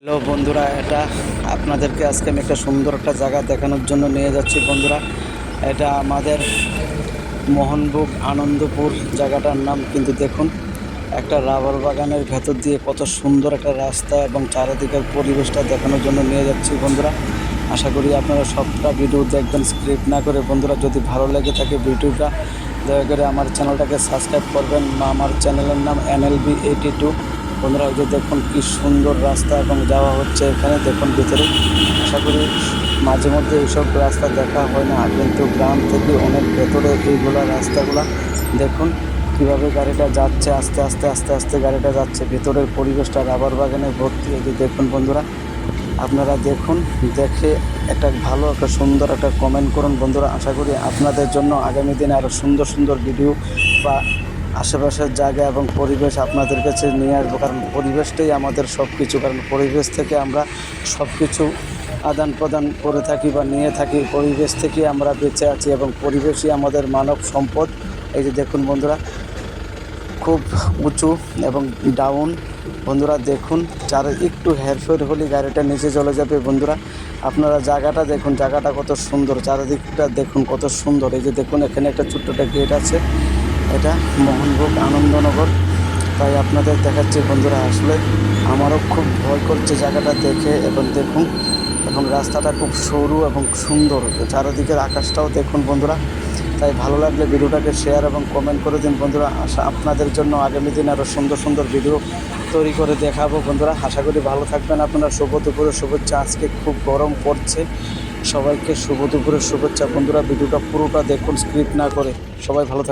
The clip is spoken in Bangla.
হ্যালো বন্ধুরা, এটা আপনাদেরকে আজকে আমি একটা সুন্দর একটা জায়গা দেখানোর জন্য নিয়ে যাচ্ছি বন্ধুরা। এটা আমাদের মোহনভোগ আনন্দপুর জায়গাটার নাম। কিন্তু দেখুন, একটা রাবার বাগানের ভেতর দিয়ে কত সুন্দর একটা রাস্তা এবং চারিদিকের পরিবেশটা দেখানোর জন্য নিয়ে যাচ্ছি বন্ধুরা। আশা করি আপনারা সবটা ভিডিও দেখবেন স্ক্রিপ্ট না করে। বন্ধুরা, যদি ভালো লেগে থাকে ভিডিওটা, দয়া করে আমার চ্যানেলটাকে সাবস্ক্রাইব করবেন। আমার চ্যানেলের নাম NLB82। বন্ধুরা, ওই যে দেখুন কি সুন্দর রাস্তা এবং যাওয়া হচ্ছে এখানে। দেখুন ভিতরে, আশা করি মাঝে মধ্যে এইসব রাস্তা দেখা হয় না, কিন্তু গ্রাম থেকে অনেক ভেতরে এইগুলা রাস্তাগুলা। দেখুন কীভাবে গাড়িটা যাচ্ছে, আস্তে আস্তে আস্তে আস্তে গাড়িটা যাচ্ছে। ভেতরের পরিবেশটা রাবার বাগানে ভর্তি। এই যে দেখুন বন্ধুরা, আপনারা দেখুন, দেখে একটা ভালো একটা সুন্দর একটা কমেন্ট করুন বন্ধুরা। আশা করি আপনাদের জন্য আগামী দিনে আরও সুন্দর সুন্দর ভিডিও বা আশেপাশের জায়গা এবং পরিবেশ আপনাদের কাছে নিয়ে আসবো। কারণ পরিবেশটাই আমাদের সব কিছু। কারণ পরিবেশ থেকে আমরা সব কিছু আদান প্রদান করে থাকি বা নিয়ে থাকি। পরিবেশ থেকে আমরা বেঁচে আছি এবং পরিবেশই আমাদের মানব সম্পদ। এই যে দেখুন বন্ধুরা, খুব উঁচু এবং ডাউন। বন্ধুরা দেখুন, একটু হেরফের হলে গাড়িটা নিচে চলে যাবে বন্ধুরা। আপনারা জায়গাটা দেখুন, জায়গাটা কত সুন্দর, চারিদিকটা দেখুন কত সুন্দর। এই যে দেখুন, এখানে একটা ছোট্ট একটা গেট আছে। এটা মোহনভোগ আনন্দনগর। তাই আপনাদের দেখাচ্ছি বন্ধুরা। আসলে আমারও খুব ভয় করছে জায়গাটা দেখে। এবং দেখুন, এবং রাস্তাটা খুব সরু এবং সুন্দর। চারিদিকের আকাশটাও দেখুন বন্ধুরা। তাই ভালো লাগলে ভিডিওটাকে শেয়ার এবং কমেন্ট করে দিন বন্ধুরা। আপনাদের জন্য আগামী দিন আরও সুন্দর সুন্দর ভিডিও তৈরি করে দেখাবো বন্ধুরা। আশা করি ভালো থাকবেন আপনারা। শুভ দুপুরের শুভেচ্ছা। আজকে খুব গরম পড়ছে, সবাইকে শুভ দুপুরের শুভেচ্ছা বন্ধুরা। ভিডিওটা পুরোটা দেখুন স্ক্রিপ্ট না করে। সবাই ভালো থাকবেন।